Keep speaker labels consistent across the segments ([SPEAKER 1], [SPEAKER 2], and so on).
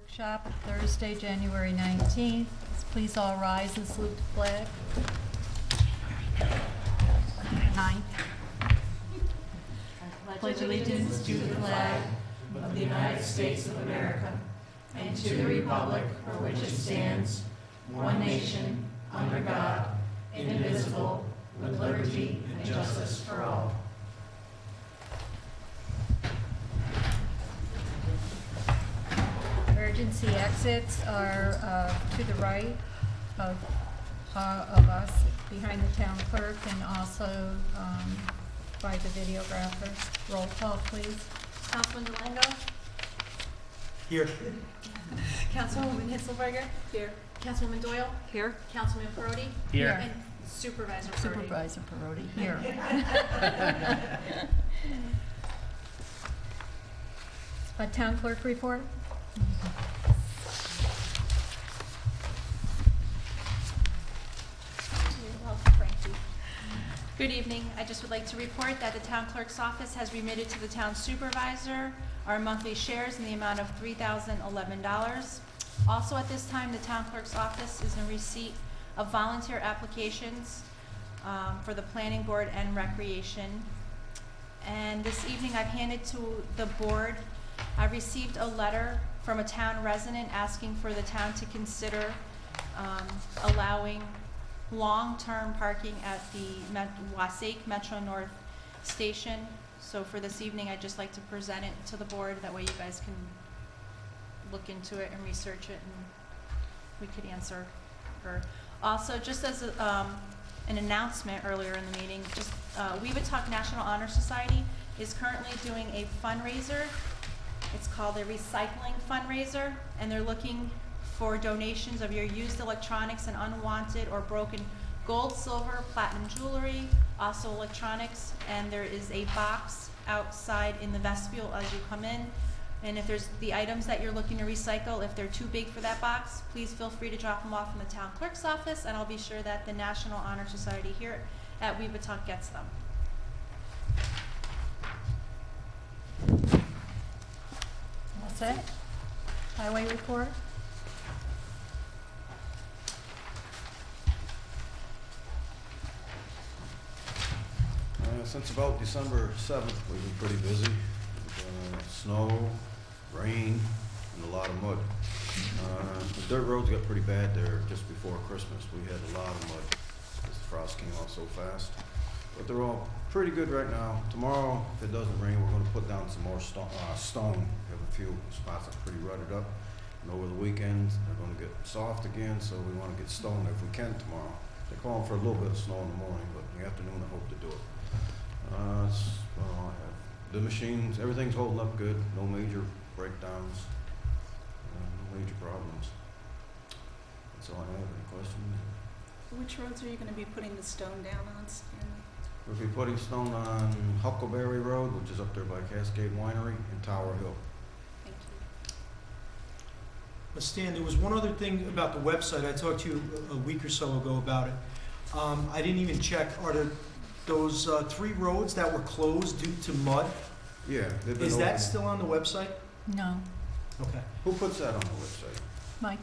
[SPEAKER 1] workshop, Thursday, January 19th. Please all rise and salute the flag. 9. Pledge allegiance to the flag of the United States of America and to the republic for which it stands, one nation, under God, indivisible, with liberty and justice for all. Emergency exits are to the right of us, behind the town clerk, and also by the videographer. Roll call, please.
[SPEAKER 2] Councilman Delango?
[SPEAKER 3] Here.
[SPEAKER 2] Councilwoman Hisselberger? Here. Councilwoman Doyle? Here. Councilman Perotti?
[SPEAKER 1] Here.
[SPEAKER 2] And Supervisor Perotti?
[SPEAKER 1] Supervisor Perotti, here. A town clerk report?
[SPEAKER 2] You're welcome, Frankie. Good evening. I just would like to report that the town clerk's office has remitted to the town supervisor our monthly shares in the amount of $3,011. Also at this time, the town clerk's office is in receipt of volunteer applications for the planning board and recreation. And this evening I've handed to the board, I received a letter from a town resident asking for the town to consider allowing long-term parking at the Wassaic Metro North Station. So for this evening, I'd just like to present it to the board. That way you guys can look into it and research it, and we could answer her. Also, just as an announcement earlier in the meeting, just Weebatuck National Honor Society is currently doing a fundraiser. It's called a recycling fundraiser, and they're looking for donations of your used electronics and unwanted or broken gold, silver, platinum jewelry, also electronics, and there is a box outside in the vestibule as you come in. And if there's the items that you're looking to recycle, if they're too big for that box, please feel free to drop them off in the town clerk's office, and I'll be sure that the National Honor Society here at Weebatuck gets them.
[SPEAKER 1] That's it? Highway report?
[SPEAKER 4] Since about December 7th, we've been pretty busy. Snow, rain, and a lot of mud. The dirt roads got pretty bad there just before Christmas. We had a lot of mud because the frost came out so fast. But they're all pretty good right now. Tomorrow, if it doesn't rain, we're going to put down some more stone. We have a few spots that's pretty rutted up. And over the weekend, they're going to get soft again, so we want to get stone if we can tomorrow. They're calling for a little bit of snow in the morning, but in the afternoon, I hope to do it. That's all I have. The machines, everything's holding up good. No major breakdowns, no major problems. That's all I have. Any questions?
[SPEAKER 5] Which roads are you going to be putting the stone down on, Stanley?
[SPEAKER 4] We'll be putting stone on Huckleberry Road, which is up there by Cascade Winery, and Tower Hill.
[SPEAKER 5] Thank you.
[SPEAKER 3] Stan, there was one other thing about the website. I talked to you a week or so ago about it. I didn't even check. Are there those 3 roads that were closed due to mud?
[SPEAKER 4] Yeah.
[SPEAKER 3] Is that still on the website?
[SPEAKER 1] No.
[SPEAKER 3] Okay.
[SPEAKER 4] Who puts that on the website?
[SPEAKER 1] Mike?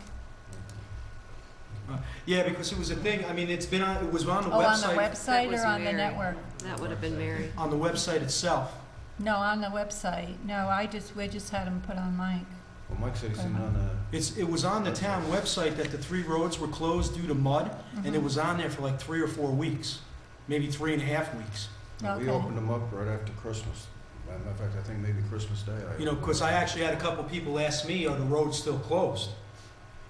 [SPEAKER 3] Yeah, because it was a thing. I mean, it was on the
[SPEAKER 1] Oh,
[SPEAKER 3] website.
[SPEAKER 1] on the website or on the
[SPEAKER 6] Mary.
[SPEAKER 1] network?
[SPEAKER 6] That would have been Mary.
[SPEAKER 3] On the website itself.
[SPEAKER 1] No, on the website. No, we just had them put on Mike.
[SPEAKER 4] Well, Mike said he's seen on the...
[SPEAKER 3] It was on the town website that the 3 roads were closed due to mud, and it was on there for like 3 or 4 weeks, maybe 3.5 weeks.
[SPEAKER 1] Okay.
[SPEAKER 4] We opened them up right after Christmas. Matter of fact, I think maybe Christmas Day.
[SPEAKER 3] Because I actually had a couple people ask me, are the roads still closed?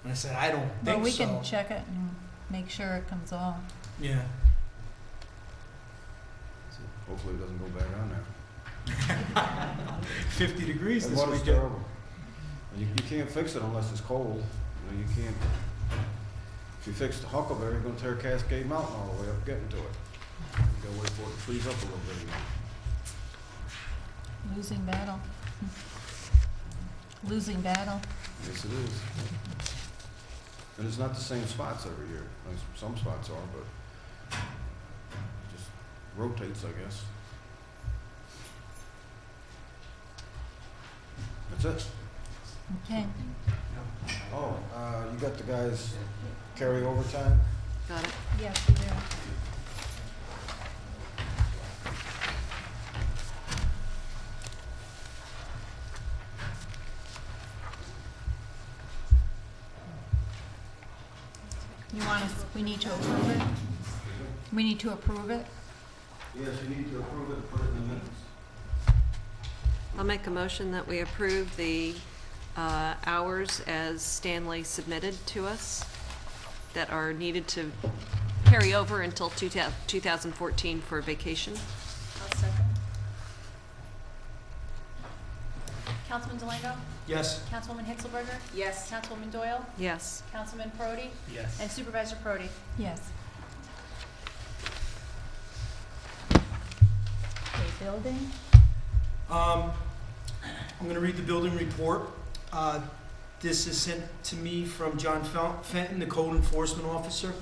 [SPEAKER 3] And I said, I don't think so.
[SPEAKER 1] But we can check it and make sure it comes off.
[SPEAKER 3] Yeah.
[SPEAKER 4] Hopefully it doesn't go back on there.
[SPEAKER 3] 50 degrees
[SPEAKER 4] That
[SPEAKER 3] this
[SPEAKER 4] water's
[SPEAKER 3] weekend.
[SPEAKER 4] terrible. You can't fix it unless it's cold. You can't. If you fix the Huckleberry, you're going to tear Cascade Mountain all the way up getting to it. You got to wait for it to freeze up a little bit again.
[SPEAKER 1] Losing battle. Losing battle.
[SPEAKER 4] Yes, it is. And it's not the same spots every year. Some spots are, but it just rotates, I guess. That's it.
[SPEAKER 2] Okay.
[SPEAKER 4] Oh, you got the guys carry overtime?
[SPEAKER 6] Got it.
[SPEAKER 2] Yes, we do. You want us, we need to approve it? We need to approve it?
[SPEAKER 4] Yes, you need to approve it and put it in the minutes.
[SPEAKER 6] I'll make a motion that we approve the hours as Stanley submitted to us that are needed to carry over until 2014 for vacation.
[SPEAKER 5] I'll second.
[SPEAKER 2] Councilman Delango?
[SPEAKER 3] Yes.
[SPEAKER 2] Councilwoman Hitzelberger?
[SPEAKER 5] Yes.
[SPEAKER 2] Councilwoman Doyle?
[SPEAKER 6] Yes.
[SPEAKER 2] Councilman Prody?
[SPEAKER 3] Yes.
[SPEAKER 2] And Supervisor Prody?
[SPEAKER 7] Yes. Okay, building?
[SPEAKER 3] I'm going to read the building report. This is sent to me from John Fenton, the Code Enforcement Officer.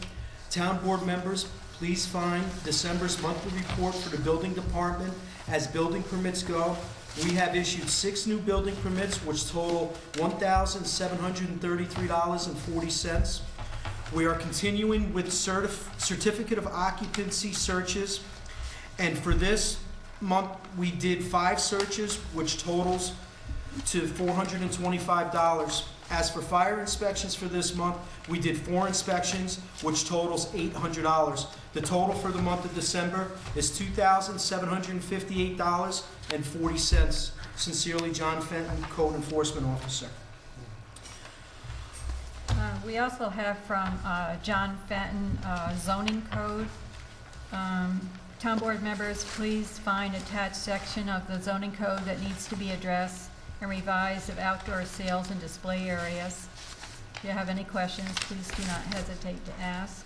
[SPEAKER 3] Town Board members, please find December's monthly report for the building department as building permits go. We have issued 6 new building permits, which total $1,733.40. We are continuing with certificate of occupancy searches, and for this month, we did 5 searches, which totals to $425. As for fire inspections for this month, we did 4 inspections, which totals $800. The total for the month of December is $2,758.40. Sincerely, John Fenton, Code Enforcement Officer.
[SPEAKER 7] We also have from John Fenton, zoning code. Town board members, please find attached section of the zoning code that needs to be addressed and revised of outdoor sales and display areas. If you have any questions, please do not hesitate to ask.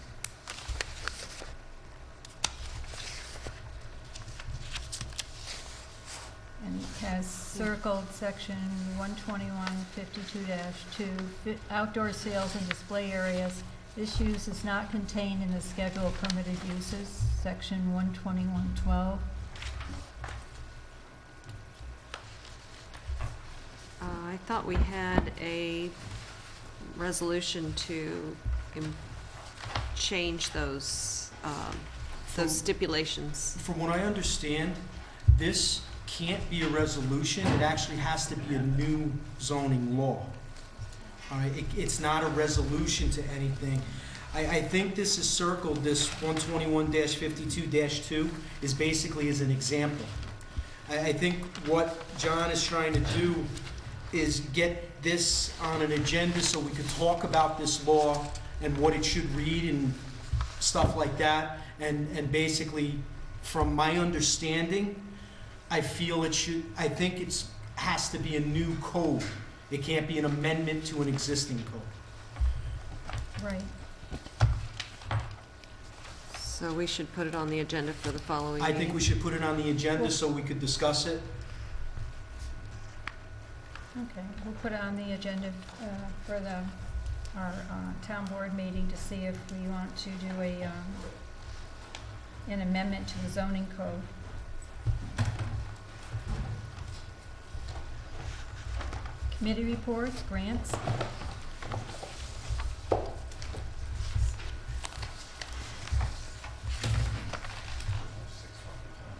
[SPEAKER 7] And it has circled section 12152-2, outdoor sales and display areas. This use is not contained in the schedule of permitted uses, section 12112.
[SPEAKER 6] I thought we had a resolution to change those stipulations.
[SPEAKER 3] From what I understand, this can't be a resolution. It actually has to be a new zoning law. All right, it's not a resolution to anything. I think this is circled, this 121-52-2 is basically as an example. I think what John is trying to do is get this on an agenda so we could talk about this law and what it should read and stuff like that. And basically, from my understanding, I feel it should, I think it's has to be a new code. It can't be an amendment to an existing code.
[SPEAKER 7] Right.
[SPEAKER 6] So we should put it on the agenda for the following
[SPEAKER 3] I
[SPEAKER 6] meeting.
[SPEAKER 3] think we should put it on the agenda so we could discuss it.
[SPEAKER 7] Okay, we'll put it on the agenda for our town board meeting to see if we want to do an amendment to the zoning code. Committee reports, grants.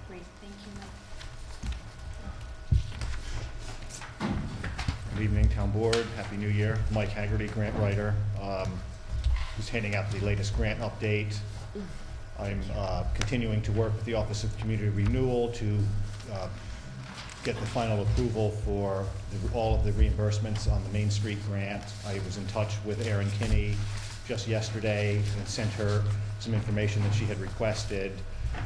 [SPEAKER 2] Great, thank you.
[SPEAKER 8] Good evening, Town Board. Happy New Year. Mike Haggerty, grant writer. Who's handing out the latest grant update. I'm continuing to work with the Office of Community Renewal to get the final approval for all of the reimbursements on the Main Street grant. I was in touch with Erin Kinney just yesterday and sent her some information that she had requested.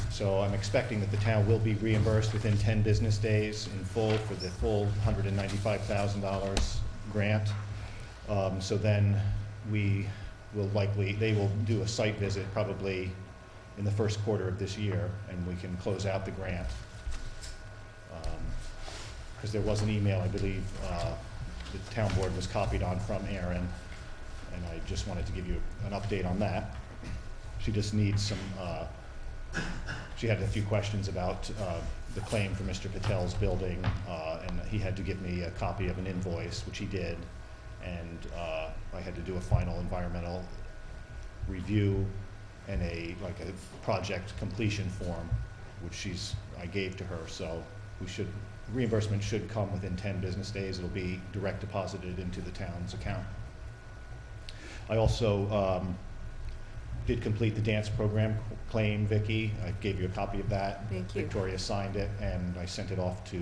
[SPEAKER 8] So I'm expecting that the town will be reimbursed within 10 business days in full for the full $195,000 grant. So then we will they will do a site visit probably in the first quarter of this year, and we can close out the grant. Because there was an email, I believe, the town board was copied on from Erin, and I just wanted to give you an update on that. She just needs some, she had a few questions about the claim for Mr. Patel's building, and he had to give me a copy of an invoice, which he did, and I had to do a final environmental review and a project completion form, which I gave to her. So reimbursement should come within 10 business days. It'll be direct deposited into the town's account. I also did complete the dance program claim, Vicki. I gave you a copy of that.
[SPEAKER 6] Thank you.
[SPEAKER 8] Victoria signed it, and I sent it off to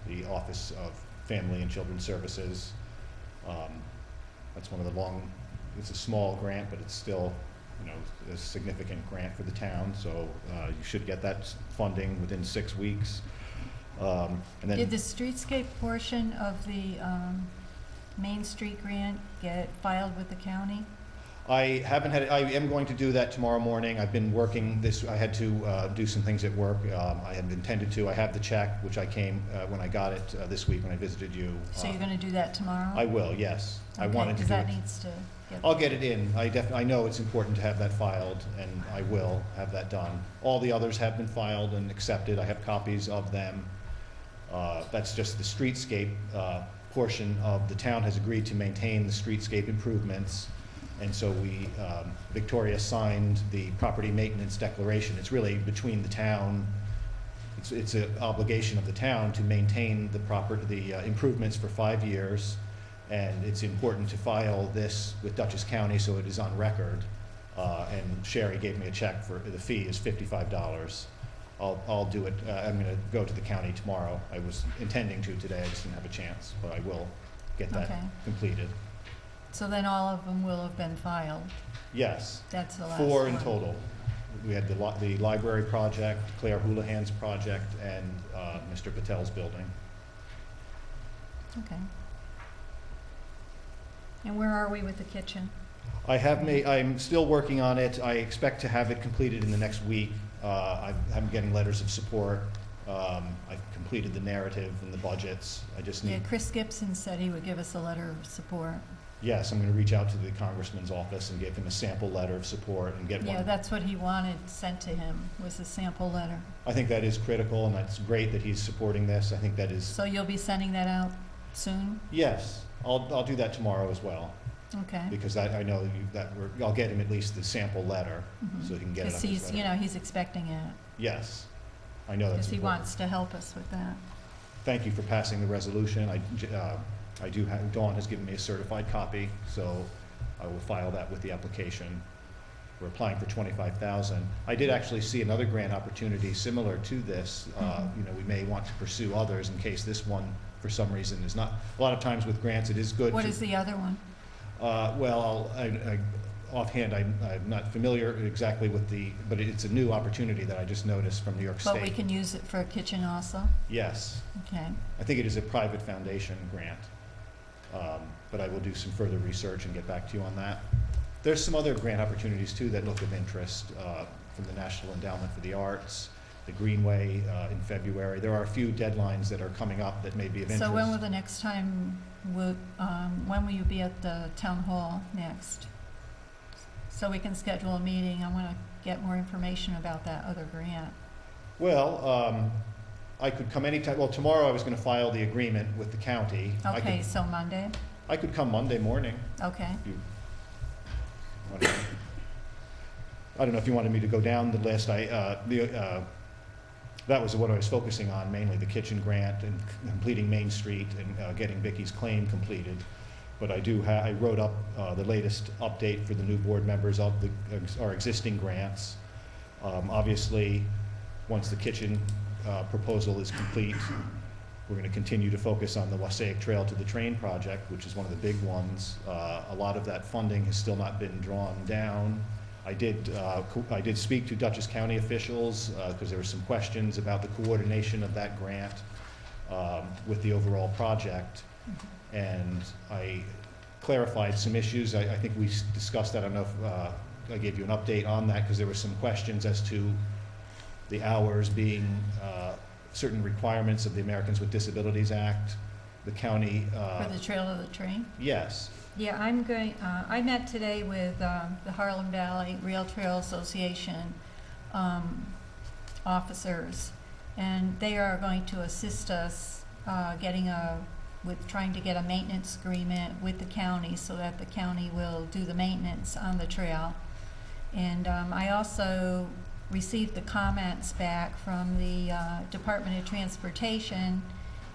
[SPEAKER 8] the Office of Family and Children's Services. That's one of the it's a small grant, but it's still, a significant grant for the town, so you should get that funding within 6 weeks. And then
[SPEAKER 7] Did the streetscape portion of the Main Street grant get filed with the county?
[SPEAKER 8] I haven't had, I am going to do that tomorrow morning. I've been working I had to do some things at work. I had intended to. I have the check, which I came, when I got it this week when I visited you.
[SPEAKER 7] So you're gonna do that tomorrow?
[SPEAKER 8] I will, yes. I wanted to do
[SPEAKER 7] because
[SPEAKER 8] it.
[SPEAKER 7] that needs to get...
[SPEAKER 8] I'll get it in. I know it's important to have that filed, and I will have that done. All the others have been filed and accepted. I have copies of them. That's just the streetscape portion of the town has agreed to maintain the streetscape improvements. And so Victoria signed the property maintenance declaration. It's really between the town, it's an obligation of the town to maintain the improvements for 5 years. And it's important to file this with Dutchess County so it is on record. And Sherry gave me a check for, the fee is $55. I'll do it, I'm gonna go to the county tomorrow. I was intending to today, I just didn't have a chance, but I will get that
[SPEAKER 7] Okay.
[SPEAKER 8] completed.
[SPEAKER 7] So then all of them will have been filed?
[SPEAKER 8] Yes.
[SPEAKER 7] That's the last
[SPEAKER 8] 4 in
[SPEAKER 7] one.
[SPEAKER 8] total. We had the library project, Claire Houlihan's project, and Mr. Patel's building.
[SPEAKER 7] Okay. And where are we with the kitchen?
[SPEAKER 8] I'm still working on it. I expect to have it completed in the next week. I'm getting letters of support. I've completed the narrative and the budgets. I just
[SPEAKER 7] Yeah,
[SPEAKER 8] need,
[SPEAKER 7] Chris Gibson said he would give us a letter of support.
[SPEAKER 8] yes, I'm gonna reach out to the congressman's office and give him a sample letter of support and get one.
[SPEAKER 7] Yeah, that's what he wanted sent to him, was a sample letter.
[SPEAKER 8] I think that is critical, and that's great that he's supporting this. I think that is,
[SPEAKER 7] So you'll be sending that out soon?
[SPEAKER 8] yes, I'll do that tomorrow as well,
[SPEAKER 7] Okay.
[SPEAKER 8] because I know I'll get him at least the sample letter, so he can get it on
[SPEAKER 7] Because
[SPEAKER 8] his
[SPEAKER 7] he's,
[SPEAKER 8] letter.
[SPEAKER 7] he's expecting it,
[SPEAKER 8] Yes, I know that's
[SPEAKER 7] because he
[SPEAKER 8] important.
[SPEAKER 7] wants to help us with that.
[SPEAKER 8] Thank you for passing the resolution. I do have, Dawn has given me a certified copy, so I will file that with the application. We're applying for $25,000. I did actually see another grant opportunity similar to this. We may want to pursue others in case this one, for some reason, is not. A lot of times with grants, it is good.
[SPEAKER 7] What is the other one?
[SPEAKER 8] Well, offhand, I'm not familiar exactly with but it's a new opportunity that I just noticed from New York State.
[SPEAKER 7] But we can use it for a kitchen also?
[SPEAKER 8] Yes.
[SPEAKER 7] Okay.
[SPEAKER 8] I think it is a private foundation grant, but I will do some further research and get back to you on that. There's some other grant opportunities too that look of interest from the National Endowment for the Arts, the Greenway in February. There are a few deadlines that are coming up that may be of interest.
[SPEAKER 7] So when will the next time, when will you be at the town hall next? So we can schedule a meeting. I want to get more information about that other grant.
[SPEAKER 8] Well, I could come anytime. Well, tomorrow I was going to file the agreement with the county.
[SPEAKER 7] Okay, so Monday?
[SPEAKER 8] I could come Monday morning.
[SPEAKER 7] Okay.
[SPEAKER 8] I don't know if you wanted me to go down the list. That was what I was focusing on, mainly the kitchen grant and completing Main Street and getting Vicky's claim completed. But I wrote up the latest update for the new board members of our existing grants. Obviously, once the kitchen proposal is complete, we're going to continue to focus on the Wassaic Trail to the Train project, which is one of the big ones. A lot of that funding has still not been drawn down. I did speak to Dutchess County officials because there were some questions about the coordination of that grant with the overall project. And I clarified some issues. I think we discussed that. I don't know if I gave you an update on that because there were some questions as to the hours being certain requirements of the Americans with Disabilities Act. The county.
[SPEAKER 7] For the Trail of the Train?
[SPEAKER 8] Yes.
[SPEAKER 7] Yeah, I met today with the Harlem Valley Rail Trail Association officers, And they are going to assist us with trying to get a maintenance agreement with the county so that the county will do the maintenance on the trail. And I also received the comments back from the Department of Transportation,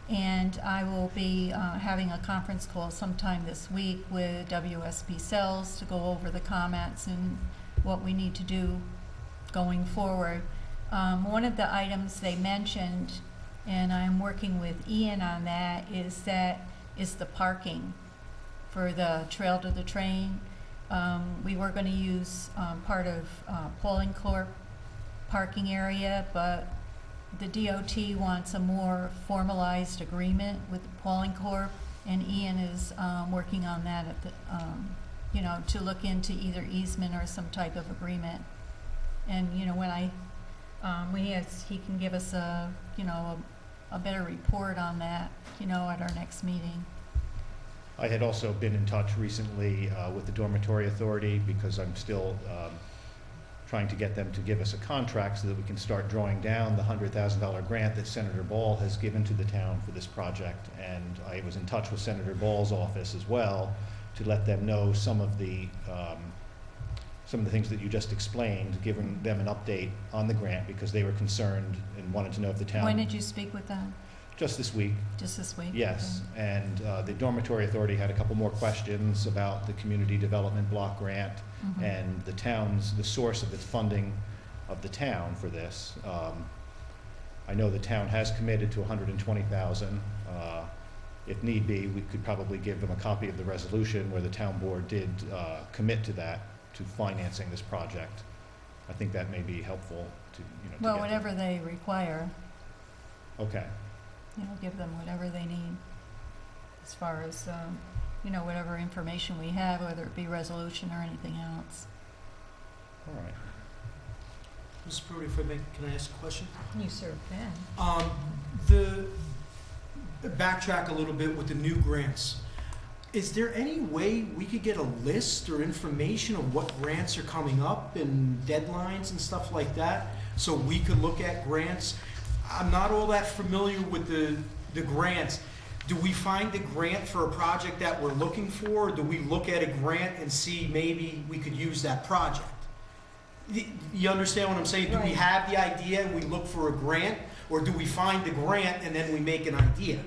[SPEAKER 7] and I will be having a conference call sometime this week with WSP Cells to go over the comments and what we need to do going forward. One of the items they mentioned, and I'm working with Ian on that, is the parking for the trail to the train. We were going to use part of Pauling Corp parking area, but the DOT wants a more formalized agreement with Pauling Corp, and Ian is working on that at the, to look into either easement or some type of agreement. And when he can give us a better report on that, at our next meeting.
[SPEAKER 8] I had also been in touch recently with the Dormitory Authority because I'm still trying to get them to give us a contract so that we can start drawing down the $100,000 grant that Senator Ball has given to the town for this project. And I was in touch with Senator Ball's office as well to let them know some of the things that you just explained, giving them an update on the grant because they were concerned and wanted to know if the town...
[SPEAKER 7] When did you speak with them?
[SPEAKER 8] Just this week.
[SPEAKER 7] Just this week?
[SPEAKER 8] Yes,
[SPEAKER 7] Okay.
[SPEAKER 8] and the Dormitory Authority had a couple more questions about the Community Development Block Grant
[SPEAKER 7] Mhm.
[SPEAKER 8] and the source of its funding of the town for this. I know the town has committed to $120,000. If need be, we could probably give them a copy of the resolution where the town board did commit to that, to financing this project. I think that may be helpful to, to
[SPEAKER 7] Well,
[SPEAKER 8] get
[SPEAKER 7] whatever
[SPEAKER 8] them.
[SPEAKER 7] they require,
[SPEAKER 8] Okay.
[SPEAKER 7] give them whatever they need as far as, whatever information we have, whether it be resolution or anything else.
[SPEAKER 8] All right.
[SPEAKER 3] Mr. Brody, if I may, can I ask a question?
[SPEAKER 7] You sir can.
[SPEAKER 3] Backtrack a little bit with the new grants. Is there any way we could get a list or information of what grants are coming up and deadlines and stuff like that, so we could look at grants? I'm not all that familiar with the grants. Do we find a grant for a project that we're looking for, or do we look at a grant and see maybe we could use that project? You understand what I'm saying? Do we
[SPEAKER 7] Right.
[SPEAKER 3] have the idea and we look for a grant, or do we find the grant and then we make an idea?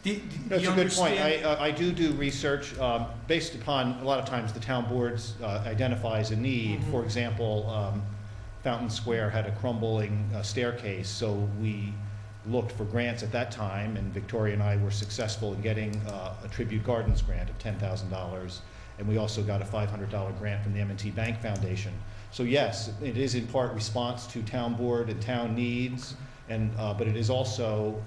[SPEAKER 8] That's
[SPEAKER 3] You
[SPEAKER 8] a good point.
[SPEAKER 3] understand?
[SPEAKER 8] I do research based upon, a lot of times the town boards identifies a need.
[SPEAKER 3] Mhm.
[SPEAKER 8] For example, Fountain Square had a crumbling staircase, so we looked for grants at that time, and Victoria and I were successful in getting a Tribute Gardens grant of $10,000, and we also got a $500 grant from the M&T Bank Foundation. So yes, it is in part response to town board and town needs, and but it is also,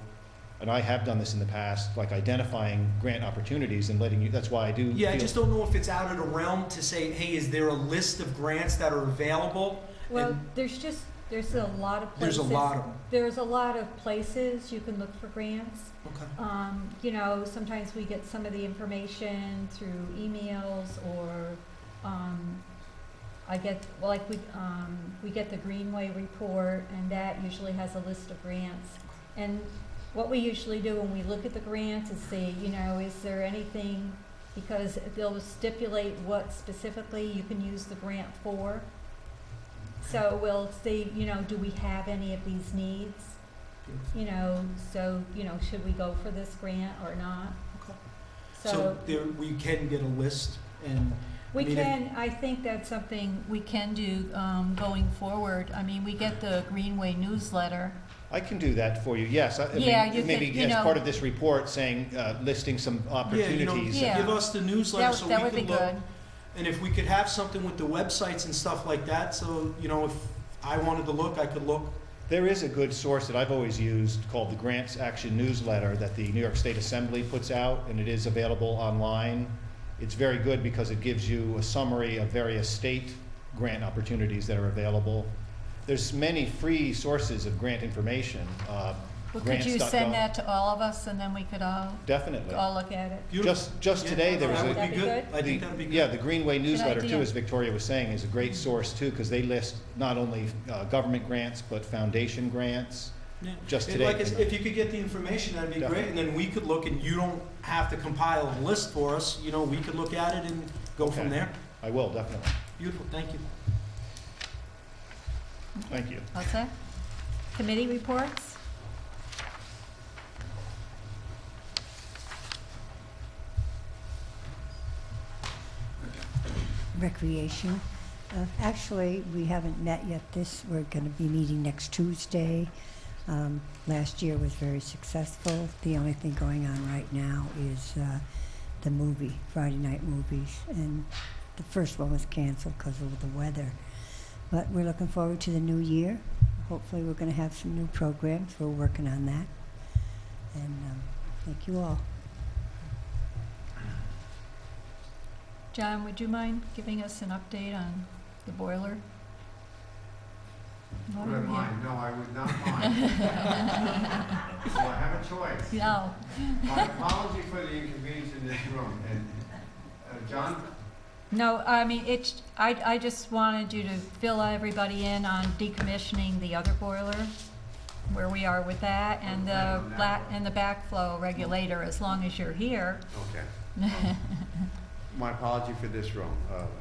[SPEAKER 8] and I have done this in the past, like identifying grant opportunities and letting you, that's why I do
[SPEAKER 3] Yeah, I
[SPEAKER 8] feel-
[SPEAKER 3] just don't know if it's out of the realm to say, hey, is there a list of grants that are available?
[SPEAKER 7] Well,
[SPEAKER 3] And
[SPEAKER 7] there's a lot of places.
[SPEAKER 3] there's a lot of them.
[SPEAKER 7] There's a lot of places you can look for grants.
[SPEAKER 3] Okay.
[SPEAKER 7] Sometimes we get some of the information through emails or, we get the Greenway report, and that usually has a list of grants. And what we usually do when we look at the grants is see, is there anything, because they'll stipulate what specifically you can use the grant for. So we'll see, do we have any of these needs? Should we go for this grant or not?
[SPEAKER 3] Okay.
[SPEAKER 7] So
[SPEAKER 3] So there, we can get a list, and
[SPEAKER 7] we
[SPEAKER 3] I mean,
[SPEAKER 7] can, I think that's something we can do going forward. I mean, we get the Greenway newsletter.
[SPEAKER 8] I can do that for you, yes. I mean,
[SPEAKER 7] Yeah, you
[SPEAKER 8] maybe
[SPEAKER 7] can,
[SPEAKER 8] as part of this report saying, listing some opportunities.
[SPEAKER 7] Yeah.
[SPEAKER 3] give us the newsletter so we
[SPEAKER 7] That would be
[SPEAKER 3] can look.
[SPEAKER 7] good.
[SPEAKER 3] And if we could have something with the websites and stuff like that, so, if I wanted to look, I could look.
[SPEAKER 8] There is a good source that I've always used called the Grants Action Newsletter that the New York State Assembly puts out, and it is available online. It's very good because it gives you a summary of various state grant opportunities that are available. There's many free sources of grant information.
[SPEAKER 7] Well, could you
[SPEAKER 8] grants.gov.
[SPEAKER 7] send that to all of us, and then we could all
[SPEAKER 8] Definitely.
[SPEAKER 7] look at it?
[SPEAKER 3] Beautiful.
[SPEAKER 8] Just
[SPEAKER 3] Yeah,
[SPEAKER 8] today, there was
[SPEAKER 3] that
[SPEAKER 8] a...
[SPEAKER 3] would
[SPEAKER 7] That'd
[SPEAKER 3] be
[SPEAKER 7] be
[SPEAKER 3] good.
[SPEAKER 7] good.
[SPEAKER 3] I think that'd be good.
[SPEAKER 8] Yeah, the Greenway newsletter too,
[SPEAKER 7] idea.
[SPEAKER 8] as Victoria was saying, is a great source too, because they list not only government grants, but foundation grants,
[SPEAKER 3] Yeah.
[SPEAKER 8] Just
[SPEAKER 3] It-
[SPEAKER 8] today.
[SPEAKER 3] Like, if you could get the information, that'd be great, and then we could look, and you don't have to compile a list for us, you know, we could look at it and go from
[SPEAKER 8] Okay.
[SPEAKER 3] there.
[SPEAKER 8] I will, definitely.
[SPEAKER 3] Beautiful, thank you.
[SPEAKER 8] Thank you.
[SPEAKER 7] All set? Committee reports?
[SPEAKER 9] Recreation. Actually, we haven't met yet we're going to be meeting next Tuesday. Last year was very successful. The only thing going on right now is the movie, Friday night movies. And the first one was canceled because of the weather. But we're looking forward to the new year. Hopefully we're going to have some new programs. We're working on that. And thank you all.
[SPEAKER 7] John, would you mind giving us an update on the boiler?
[SPEAKER 10] Would I mind? No, I would not mind. So I have a choice.
[SPEAKER 7] No.
[SPEAKER 10] My apology for the inconvenience in this room. And John?
[SPEAKER 7] No, I mean, I just wanted you to fill everybody in on decommissioning the other boiler, where we are with that, and the backflow regulator, as long as you're here.
[SPEAKER 10] Okay. My apology for this room.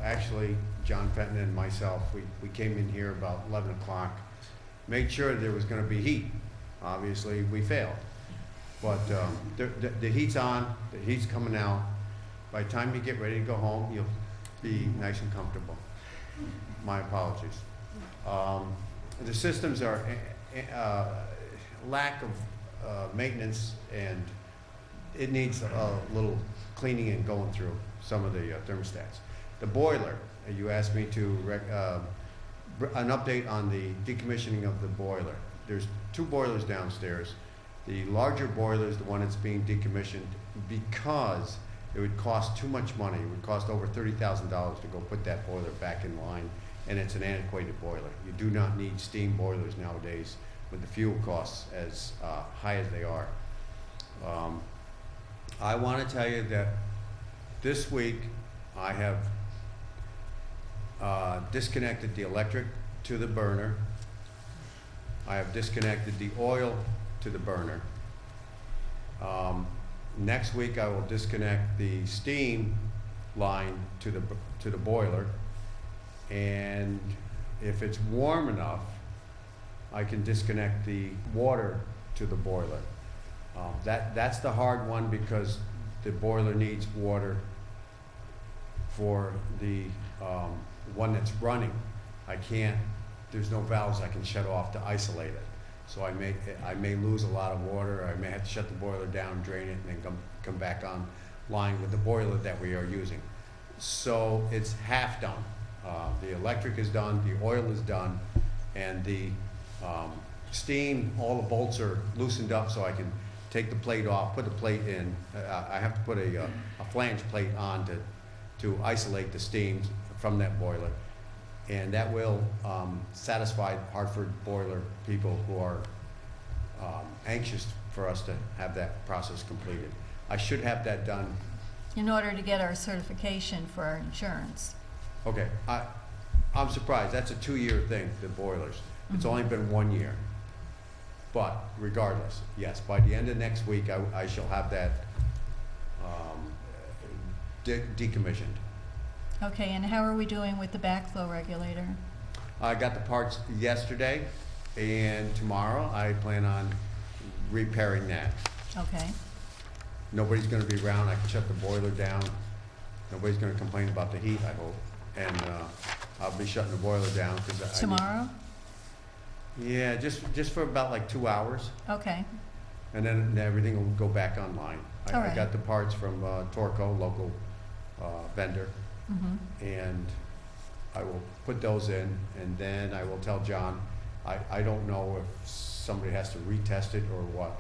[SPEAKER 10] Actually, John Fenton and myself, we came in here about 11 o'clock, made sure there was going to be heat. Obviously, we failed. But the heat's on, the heat's coming out. By the time you get ready to go home, you'll be nice and comfortable. My apologies. The systems are lack of maintenance, and it needs a little cleaning and going through some of the thermostats. The boiler, you asked me to an update on the decommissioning of the boiler. There's 2 boilers downstairs. The larger boiler is the one that's being decommissioned because it would cost too much money. It would cost over $30,000 to go put that boiler back in line, and it's an antiquated boiler. You do not need steam boilers nowadays with the fuel costs as high as they are. I want to tell you that this week I have disconnected the electric to the burner. I have disconnected the oil to the burner. Next week I will disconnect the steam line to the boiler, and if it's warm enough, I can disconnect the water to the boiler. That's the hard one because the boiler needs water for the one that's running. There's no valves I can shut off to isolate it. So I may lose a lot of water. I may have to shut the boiler down, drain it, and then come back on line with the boiler that we are using. So it's half done. The electric is done, the oil is done, and the steam, all the bolts are loosened up so I can take the plate off, put the plate in. I have to put a flange plate on to isolate the steam from that boiler. And that will satisfy Hartford boiler people who are anxious for us to have that process completed. I should have that done.
[SPEAKER 7] In order to get our certification for our insurance.
[SPEAKER 10] Okay, I'm surprised. That's a 2-year thing, the boilers. It's only been 1 year. But regardless, yes, by the end of next week, I shall have that decommissioned.
[SPEAKER 7] Okay, and how are we doing with the backflow regulator?
[SPEAKER 10] I got the parts yesterday, and tomorrow I plan on repairing that.
[SPEAKER 7] Okay.
[SPEAKER 10] Nobody's going to be around. I can shut the boiler down. Nobody's going to complain about the heat, I hope. And I'll be shutting the boiler down because
[SPEAKER 7] Tomorrow?
[SPEAKER 10] Yeah, just for about like 2 hours,
[SPEAKER 7] Okay.
[SPEAKER 10] and then everything will go back online.
[SPEAKER 7] All
[SPEAKER 10] I
[SPEAKER 7] right.
[SPEAKER 10] got the parts from Torco, local vendor,
[SPEAKER 7] Mm-hmm.
[SPEAKER 10] and I will put those in, and then I will tell John. I don't know if somebody has to retest it or what.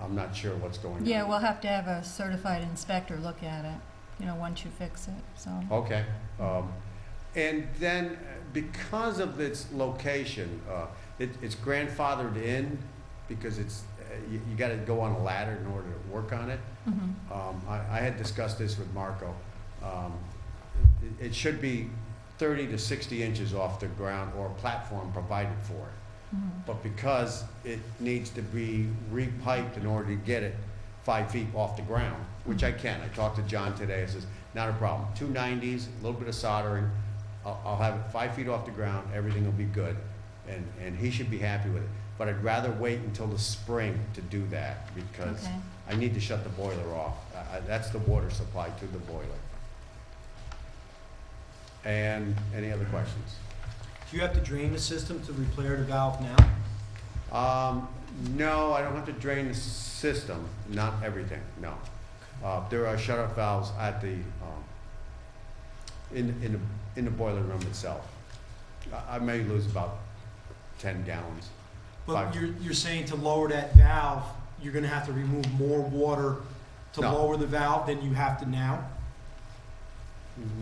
[SPEAKER 10] I'm not sure what's going on.
[SPEAKER 7] Yeah, we'll have to have a certified inspector look at it, once you fix it, so.
[SPEAKER 10] Okay. And then because of its location, it's grandfathered in because it's you got to go on a ladder in order to work on it.
[SPEAKER 7] Mm-hmm.
[SPEAKER 10] I had discussed this with Marco. It should be 30 to 60 inches off the ground or a platform provided for it. But because it needs to be repiped in order to get it 5 feet off the ground, which I can. I talked to John today, I says, not a problem. 290s, a little bit of soldering, I'll have it 5 feet off the ground, everything will be good. And he should be happy with it. But I'd rather wait until the spring to do that because
[SPEAKER 7] Okay.
[SPEAKER 10] I need to shut the boiler off. That's the water supply to the boiler. And any other questions?
[SPEAKER 3] Do you have to drain the system to repair the valve now?
[SPEAKER 10] No, I don't have to drain the system, not everything, no. There are shut-off valves at the, in the boiler room itself. I may lose about 10 gallons.
[SPEAKER 3] But
[SPEAKER 10] Five.
[SPEAKER 3] you're saying to lower that valve, you're gonna have to remove more water to
[SPEAKER 10] No.
[SPEAKER 3] lower the valve than you have to now?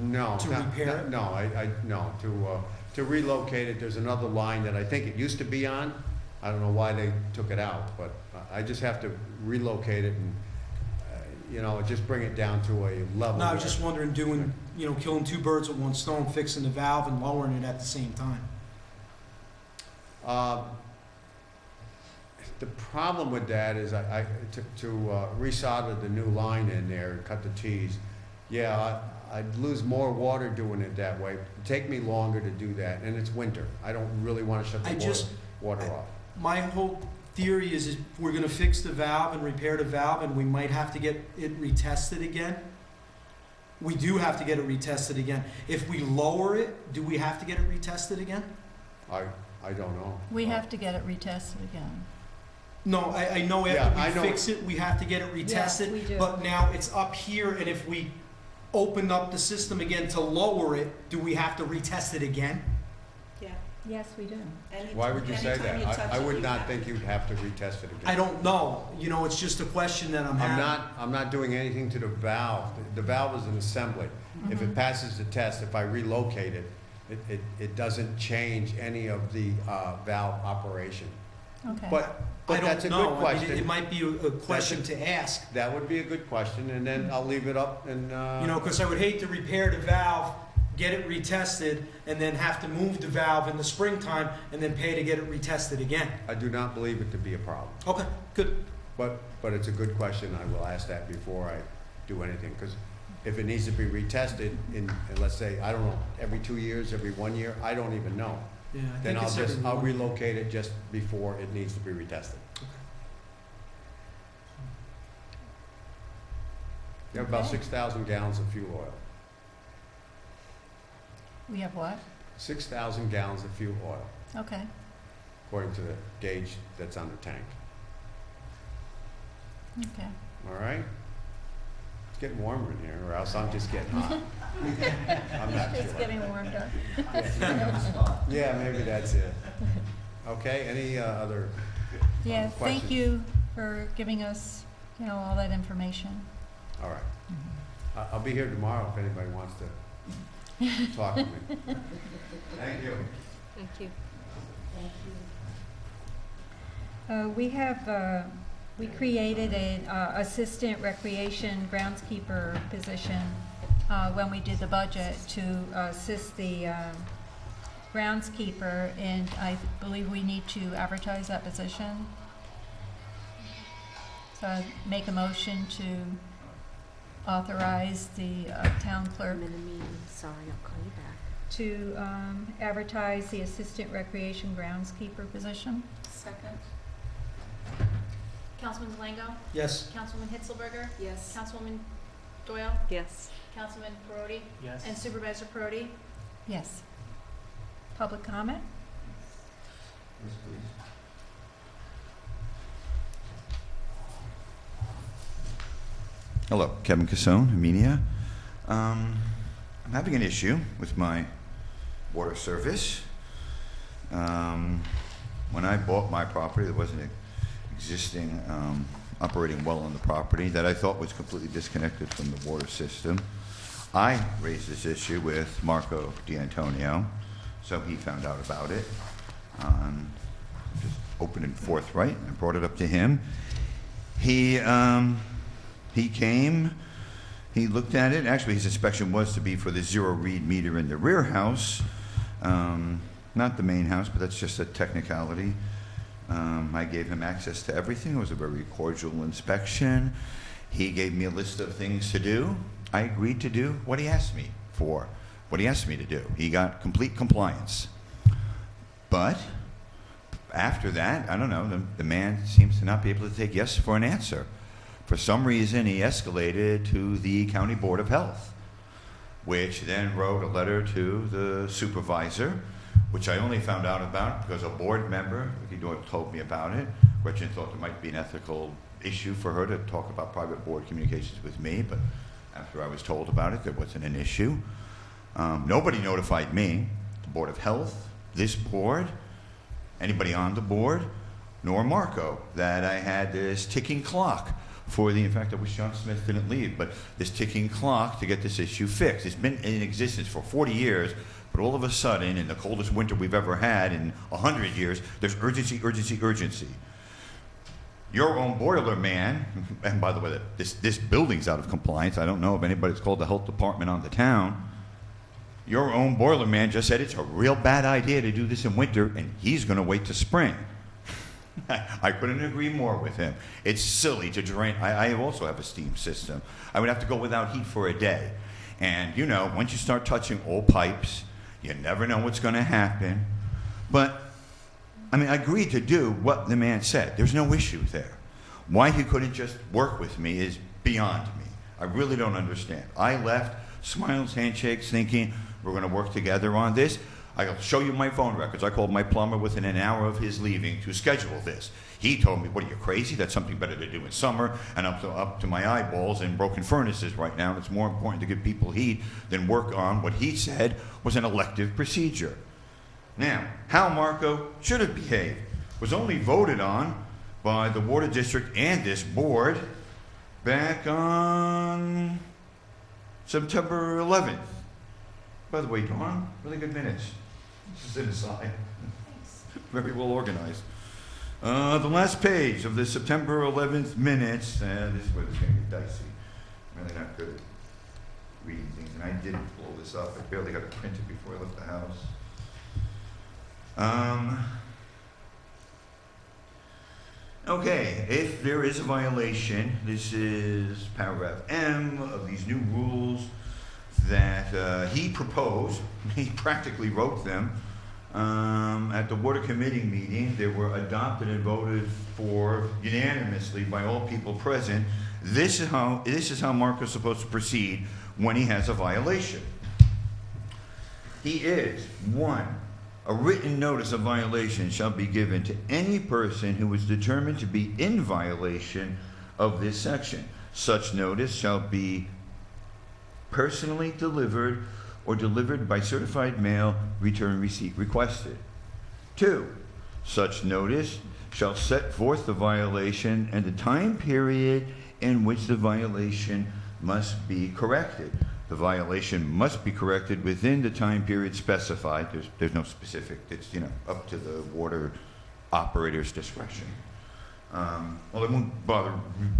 [SPEAKER 10] No.
[SPEAKER 3] To repair it?
[SPEAKER 10] No, no, to relocate it, there's another line that I think it used to be on. I don't know why they took it out, but I just have to relocate it and, just bring it down to a level.
[SPEAKER 3] No, I was
[SPEAKER 10] where-
[SPEAKER 3] just wondering, killing two birds with one stone, fixing the valve and lowering it at the same time.
[SPEAKER 10] The problem with that is to resolder the new line in there, cut the T's. Yeah, I'd lose more water doing it that way. It'd take me longer to do that, and it's winter. I don't really want to shut the water off.
[SPEAKER 3] My whole theory is we're gonna fix the valve and repair the valve, and we might have to get it retested again. We do have to get it retested again. If we lower it, do we have to get it retested again?
[SPEAKER 10] I don't know.
[SPEAKER 7] We have to get it retested again.
[SPEAKER 3] No, I know
[SPEAKER 10] Yeah, I
[SPEAKER 3] after
[SPEAKER 10] know.
[SPEAKER 3] we fix it, we have to get it
[SPEAKER 7] Yes,
[SPEAKER 3] retested.
[SPEAKER 7] we do.
[SPEAKER 3] But now it's up here, and if we open up the system again to lower it, do we have to retest it again?
[SPEAKER 5] Yeah.
[SPEAKER 7] Yes, we do.
[SPEAKER 10] Why would you say
[SPEAKER 5] Anytime you
[SPEAKER 10] that?
[SPEAKER 5] touch
[SPEAKER 10] I
[SPEAKER 5] it,
[SPEAKER 10] would
[SPEAKER 5] you
[SPEAKER 10] not
[SPEAKER 5] have
[SPEAKER 10] think
[SPEAKER 5] to-
[SPEAKER 10] you'd have to retest it again.
[SPEAKER 3] I don't know. It's just a question that I'm having.
[SPEAKER 10] I'm not doing anything to the valve. The valve is an assembly. If it passes the test, if I relocate it, it doesn't change any of the valve operation.
[SPEAKER 7] Okay.
[SPEAKER 10] But
[SPEAKER 3] I don't
[SPEAKER 10] that's a
[SPEAKER 3] know.
[SPEAKER 10] good
[SPEAKER 3] I
[SPEAKER 10] question.
[SPEAKER 3] mean, it might be a question to ask.
[SPEAKER 10] That would be a good question, and then I'll leave it up and,
[SPEAKER 3] Because I would hate to repair the valve, get it retested, and then have to move the valve in the springtime and then pay to get it retested again.
[SPEAKER 10] I do not believe it to be a problem.
[SPEAKER 3] Okay, good.
[SPEAKER 10] But it's a good question. I will ask that before I do anything, because if it needs to be retested in, let's say, I don't know, every 2 years, every 1 year, I don't even know.
[SPEAKER 3] Yeah, I
[SPEAKER 10] Then
[SPEAKER 3] think it's
[SPEAKER 10] I'll
[SPEAKER 3] every
[SPEAKER 10] relocate it just before it needs to be retested. You have about
[SPEAKER 7] Okay.
[SPEAKER 10] 6,000 gallons of fuel oil.
[SPEAKER 7] We have what?
[SPEAKER 10] 6,000 gallons of fuel oil,
[SPEAKER 7] Okay.
[SPEAKER 10] according to the gauge that's on the tank.
[SPEAKER 7] Okay.
[SPEAKER 10] All right? It's getting warmer in here, or else I'm just getting hot. I'm not
[SPEAKER 7] It's
[SPEAKER 10] sure.
[SPEAKER 7] getting warmed up.
[SPEAKER 10] Yeah, maybe that's it. Okay, any other?
[SPEAKER 7] Yeah, thank
[SPEAKER 10] Questions?
[SPEAKER 7] you for giving us, all that information.
[SPEAKER 10] All right. I'll be here tomorrow if anybody wants to talk to me. Thank you.
[SPEAKER 6] Thank you.
[SPEAKER 7] We created an assistant recreation groundskeeper position when we did the budget to assist the groundskeeper, and I believe we need to advertise that position. So I'd make a motion to authorize the town clerk
[SPEAKER 6] I'm in a meeting, sorry, I'll call you back.
[SPEAKER 7] to advertise the assistant recreation groundskeeper position.
[SPEAKER 5] Second?
[SPEAKER 2] Councilman Lango?
[SPEAKER 3] Yes.
[SPEAKER 2] Councilwoman Hitzelberger?
[SPEAKER 5] Yes.
[SPEAKER 2] Councilwoman Doyle?
[SPEAKER 6] Yes.
[SPEAKER 2] Councilman Perotti?
[SPEAKER 3] Yes.
[SPEAKER 2] And Supervisor Perotti?
[SPEAKER 7] Yes. Public comment?
[SPEAKER 11] Hello, Kevin Cassone, Amenia. I'm having an issue with my water service. When I bought my property, there wasn't an existing operating well on the property that I thought was completely disconnected from the water system. I raised this issue with Marco D'Antonio, so he found out about it. Just open and forthright, I brought it up to him. He came, he looked at it. Actually, his inspection was to be for the zero read meter in the rear house. not the main house, but that's just a technicality. I gave him access to everything. It was a very cordial inspection. He gave me a list of things to do. I agreed to do what he asked me for, what he asked me to do. He got complete compliance. But after that, I don't know, the man seems to not be able to take yes for an answer. For some reason, he escalated to the County Board of Health, which then wrote a letter to the supervisor, which I only found out about because a board member, Vicky Doyle, told me about it. Gretchen thought there might be an ethical issue for her to talk about private board communications with me, but after I was told about it, there wasn't an issue. Nobody notified me, the Board of Health, this board, anybody on the board, nor Marco, that I had this ticking clock for the, in fact, I wish John Smith didn't leave, but this ticking clock to get this issue fixed. It's been in existence for 40 years, but all of a sudden, in the coldest winter we've ever had in 100 years, there's urgency, urgency, urgency. Your own boiler man, and by the way, this building's out of compliance. I don't know if anybody's called the health department on the town. Your own boiler man just said it's a real bad idea to do this in winter, and he's going to wait to spring. I couldn't agree more with him. It's silly to drain. I also have a steam system. I would have to go without heat for a day. And, you know, once you start touching old pipes, you never know what's going to happen. But, I mean, I agreed to do what the man said. There's no issue there. Why he couldn't just work with me is beyond me. I really don't understand. I left, smiles, handshakes, thinking we're going to work together on this. I'll show you my phone records. I called my plumber within an hour of his leaving to schedule this. He told me, what are you, crazy? That's something better to do in summer, and up to my eyeballs in broken furnaces right now. And it's more important to give people heat than work on what he said was an elective procedure. Now, how Marco should have behaved was only voted on by the Water District and this board back on September 11th. By the way, Dawn, really good minutes. This is inside. Very well organized. The last page of the September 11th minutes, and this is where it's going to get dicey. I'm really not good at reading things, and I did blow this up. I barely got it printed before I left the house. Okay, if there is a violation, this is paragraph M of these new rules that he proposed. He practically wrote them. At the Water Committee meeting, they were adopted and voted for unanimously by all people present. This is how Marco's supposed to proceed when he has a violation. He is, 1, a written notice of violation shall be given to any person who is determined to be in violation of this section. Such notice shall be personally delivered or delivered by certified mail, return receipt requested. 2, such notice shall set forth the violation and the time period in which the violation must be corrected. The violation must be corrected within the time period specified. There's no specific, it's, you know, up to the water operator's discretion. Well, I won't bother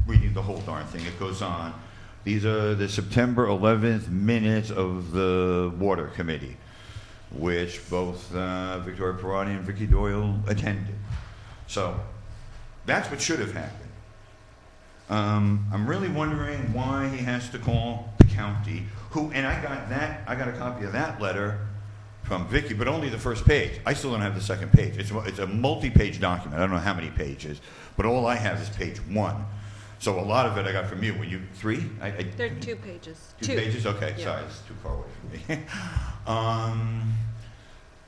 [SPEAKER 11] reading the whole darn thing. It goes on. These are the September 11th minutes of the Water Committee, which both Victoria Parati and Vicky Doyle attended. So that's what should have happened. I'm really wondering why he has to call the county, and I got a copy of that letter from Vicky, but only the first page. I still don't have the second page. It's a multi-page document. I don't know how many pages, but all I have is page 1. So a lot of it I got from you. Were you 3?
[SPEAKER 6] There are 2 pages.
[SPEAKER 11] 2 pages? Okay,
[SPEAKER 6] Yeah.
[SPEAKER 11] sorry, it's too far away from me.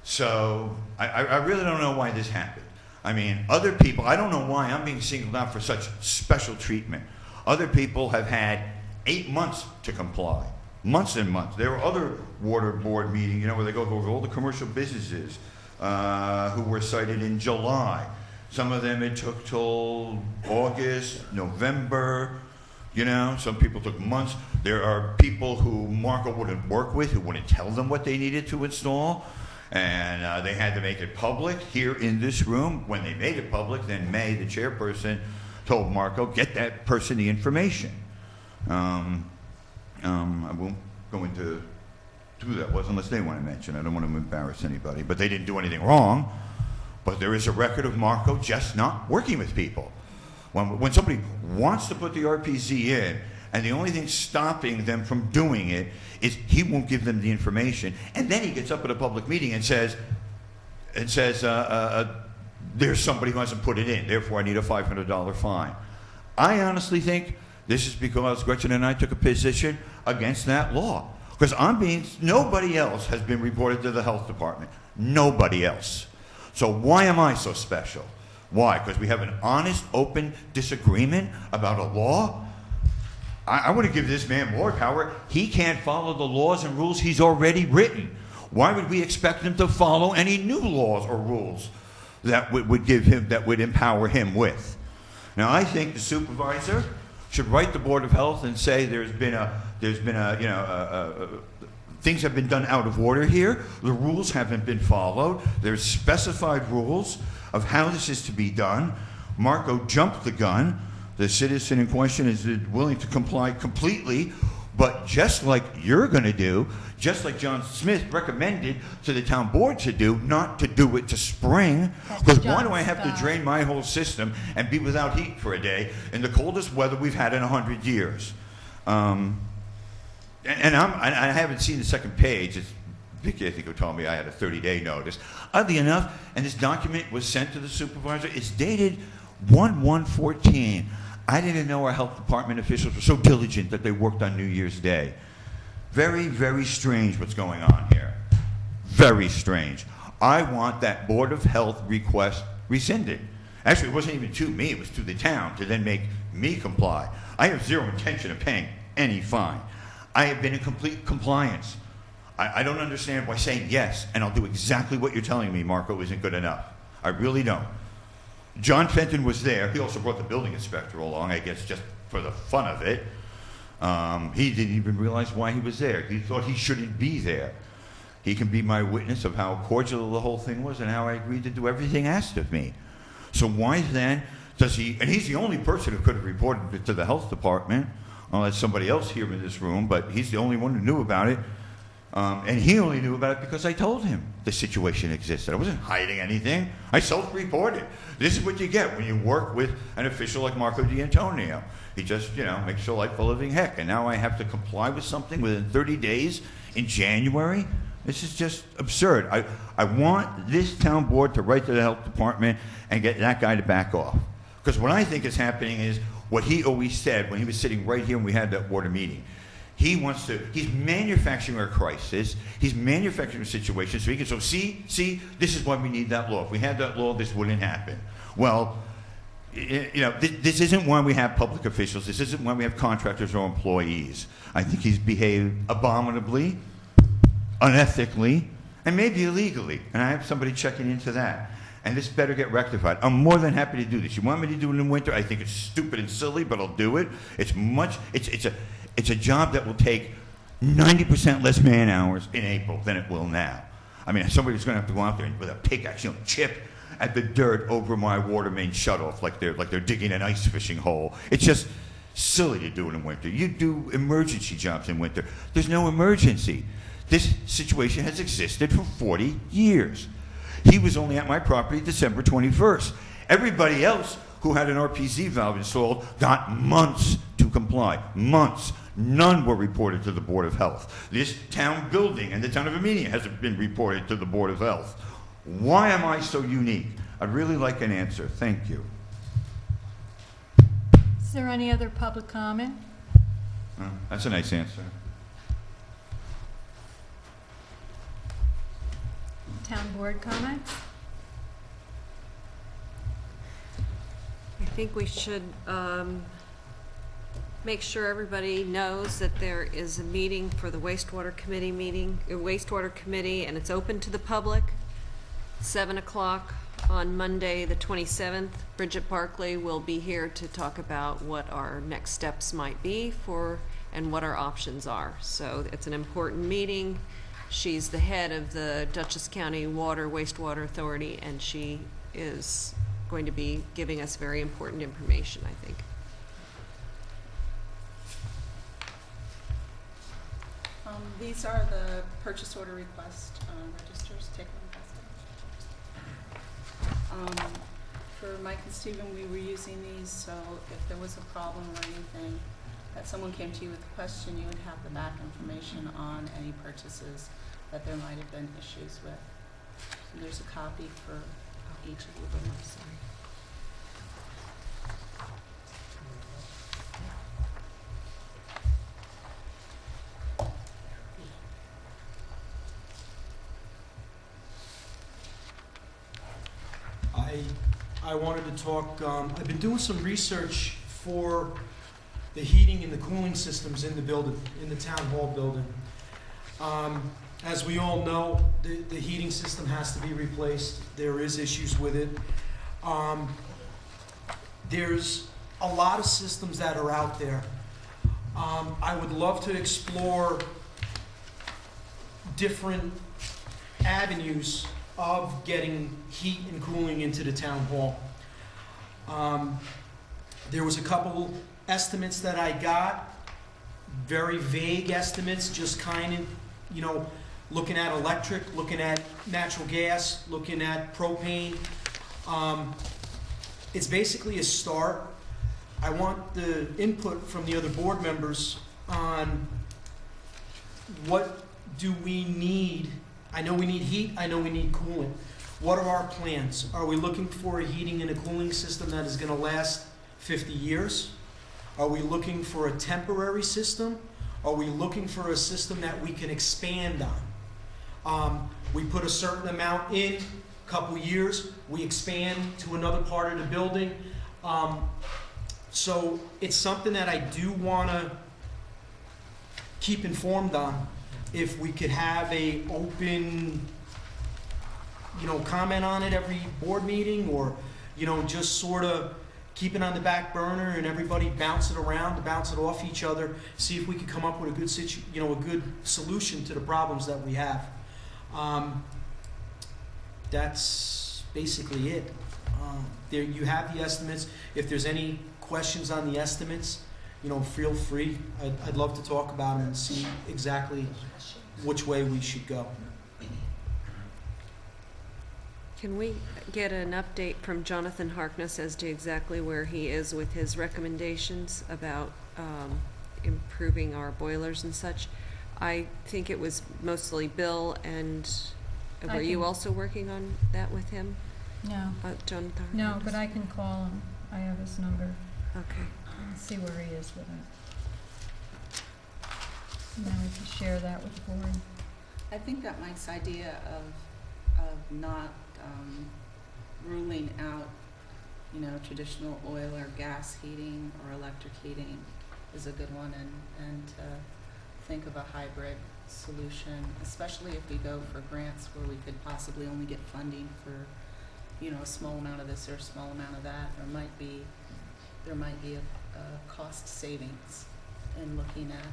[SPEAKER 11] So I really don't know why this happened. I mean, other people, I don't know why I'm being singled out for such special treatment. Other people have had 8 months to comply, months and months. There were other water board meetings, you know, where they go over all the commercial businesses who were cited in July. Some of them it took till August, November, you know, some people took months. There are people who Marco wouldn't work with, who wouldn't tell them what they needed to install, and they had to make it public here in this room. When they made it public, then May, the chairperson, told Marco, get that person the information. I won't go into do that was, unless they want to mention. I don't want to embarrass anybody, but they didn't do anything wrong. But there is a record of Marco just not working with people. When somebody wants to put the RPZ in, and the only thing stopping them from doing it is he won't give them the information, and then he gets up at a public meeting and says, there's somebody who hasn't put it in, therefore I need a $500 fine. I honestly think this is because Gretchen and I took a position against that law. Because nobody else has been reported to the health department. Nobody else. So why am I so special? Why? Because we have an honest, open disagreement about a law? I want to give this man more power. He can't follow the laws and rules he's already written. Why would we expect him to follow any new laws or rules that would empower him with? Now, I think the supervisor should write the Board of Health and say things have been done out of order here. The rules haven't been followed. There's specified rules of how this is to be done. Marco jumped the gun. The citizen in question is willing to comply completely, but just like you're going to do, just like John Smith recommended to the town board to do, not to do it to spring, because why do I have to drain my whole system and be without heat for a day in the coldest weather we've had in 100 years? I haven't seen the second page. Vicky, I think, who told me I had a 30-day notice. Oddly enough, and this document was sent to the supervisor, it's dated 1/1/14. I didn't know our health department officials were so diligent that they worked on New Year's Day. Very, very strange what's going on here. Very strange. I want that Board of Health request rescinded. Actually, it wasn't even to me, it was to the town to then make me comply. I have zero intention of paying any fine. I have been in complete compliance. I don't understand why saying yes, and I'll do exactly what you're telling me, Marco, isn't good enough. I really don't. John Fenton was there. He also brought the building inspector along, I guess, just for the fun of it. He didn't even realize why he was there. He thought he shouldn't be there. He can be my witness of how cordial the whole thing was and how I agreed to do everything asked of me. So why then does he, and he's the only person who could have reported it to the health department, unless somebody else here in this room, but he's the only one who knew about it. And he only knew about it because I told him the situation existed. I wasn't hiding anything. I self-reported. This is what you get when you work with an official like Marco D'Antonio. He just, makes your life a living heck. And now I have to comply with something within 30 days in January? This is just absurd. I want this town board to write to the health department and get that guy to back off. Because what I think is happening is what he always said when he was sitting right here when we had that water meeting. He's manufacturing a crisis. He's manufacturing a situation so he can, see, this is why we need that law. If we had that law, this wouldn't happen. Well, this isn't why we have public officials. This isn't why we have contractors or employees. I think he's behaved abominably, unethically, and maybe illegally. And I have somebody checking into that. And this better get rectified. I'm more than happy to do this. You want me to do it in winter? I think it's stupid and silly, but I'll do it. It's a job that will take 90% less man hours in April than it will now. I mean, somebody's going to have to go out there with a pickaxe, chip at the dirt over my water main shutoff like they're digging an ice fishing hole. It's just silly to do it in winter. You do emergency jobs in winter. There's no emergency. This situation has existed for 40 years. He was only at my property December 21st. Everybody else who had an RPZ valve installed got months to comply. Months. None were reported to the Board of Health. This town building in the town of Amenia hasn't been reported to the Board of Health. Why am I so unique? I'd really like an answer. Thank you.
[SPEAKER 7] Is there any other public comment?
[SPEAKER 11] That's a nice answer.
[SPEAKER 7] Town board comments?
[SPEAKER 6] I think we should make sure everybody knows that there is a meeting for the wastewater committee, and it's open to the public. 7 o'clock on Monday, the 27th. Bridget Barkley will be here to talk about what our next steps might be and what our options are. So it's an important meeting. She's the head of the Dutchess County Wastewater Authority, and she is going to be giving us very important information, I think.
[SPEAKER 5] These are the purchase order request registers. Take one, Preston. For Mike and Stephen, we were using these, so if there was a problem or anything, that someone came to you with a question, you would have the back information on any purchases that there might have been issues with. So there's a copy for each of you. I'm sorry.
[SPEAKER 3] I wanted to talk, I've been doing some research for the heating and the cooling systems in the building, in the town hall building. As we all know, the heating system has to be replaced. There is issues with it. There's a lot of systems that are out there. I would love to explore different avenues of getting heat and cooling into the town hall. There was a couple estimates that I got, very vague estimates, just kind of, you know, looking at electric, looking at natural gas, looking at propane. It's basically a start. I want the input from the other board members on what do we need. I know we need heat, I know we need cooling. What are our plans? Are we looking for a heating and a cooling system that is gonna last 50 years? Are we looking for a temporary system? Are we looking for a system that we can expand on? We put a certain amount in, couple years, we expand to another part of the building. So it's something that I do wanna keep informed on. If we could have a open, you know, comment on it every board meeting, or, you know, just sort of keep it on the back burner and everybody bounce it around, bounce it off each other, see if we could come up with a good a good solution to the problems that we have. That's basically it. There you have the estimates. If there's any questions on the estimates, you know, feel free. I'd love to talk about it and see exactly which way we should go.
[SPEAKER 6] Can we get an update from Jonathan Harkness as to exactly where he is with his recommendations about improving our boilers and such? I think it was mostly Bill, and were you also working on that with him?
[SPEAKER 7] No,
[SPEAKER 6] Jonathan
[SPEAKER 7] no,
[SPEAKER 6] Harkness?
[SPEAKER 7] but I can call him. I have his number
[SPEAKER 6] Okay.
[SPEAKER 7] and see where he is with it. And then we can share that with the board.
[SPEAKER 5] I think that Mike's idea of not ruling out, you know, traditional oil or gas heating or electric heating is a good one, and to think of a hybrid solution, especially if we go for grants where we could possibly only get funding for, you know, a small amount of this or a small amount of that. There might be a cost savings in looking at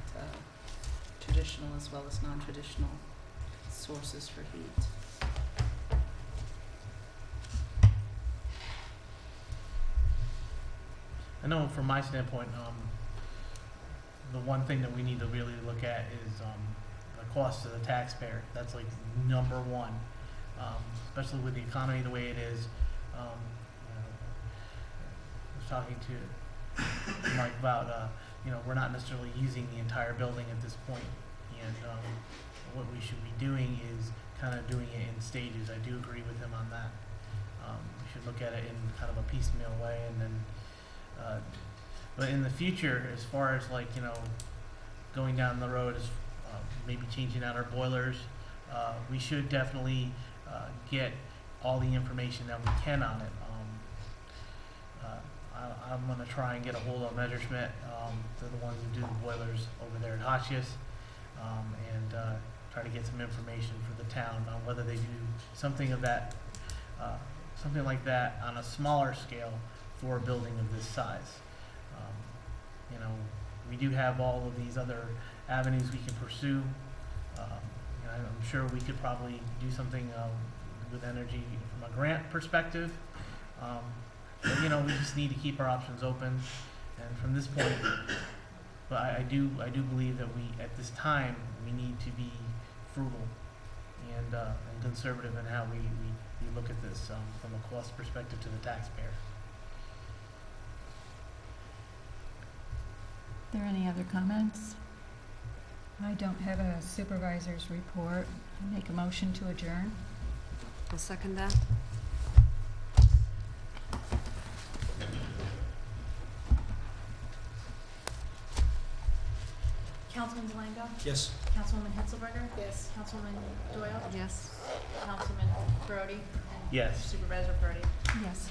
[SPEAKER 5] traditional as well as non-traditional sources for heat.
[SPEAKER 12] I know from my standpoint, the one thing that we need to really look at is the cost to the taxpayer. That's like number one, especially with the economy the way it is. I was talking to Mike about, we're not necessarily using the entire building at this point, and what we should be doing is kind of doing it in stages. I do agree with him on that. We should look at it in kind of a piecemeal way, and then but in the future, as far as going down the road, as maybe changing out our boilers, we should definitely get all the information that we can on it. I'm going to try and get a hold of Measure Schmidt. They're the ones who do the boilers over there at Hotchkiss, and try to get some information for the town on whether they do something of that, something like that on a smaller scale for a building of this size. We do have all of these other avenues we can pursue. I'm sure we could probably do something with energy from a grant perspective. But we just need to keep our options open. And from this point, But I do believe that we, at this time, we need to be frugal and conservative in how we look at this from a cost perspective to the taxpayer.
[SPEAKER 7] Are there any other comments? I don't have a supervisor's report. I make a motion to adjourn.
[SPEAKER 6] I'll second that.
[SPEAKER 2] Councilman Delango?
[SPEAKER 3] Yes.
[SPEAKER 2] Councilwoman Hitzelberger?
[SPEAKER 5] Yes.
[SPEAKER 2] Councilwoman Doyle?
[SPEAKER 6] Yes.
[SPEAKER 2] Councilman Brody? And
[SPEAKER 12] Yes.
[SPEAKER 2] Supervisor Brody?
[SPEAKER 7] Yes.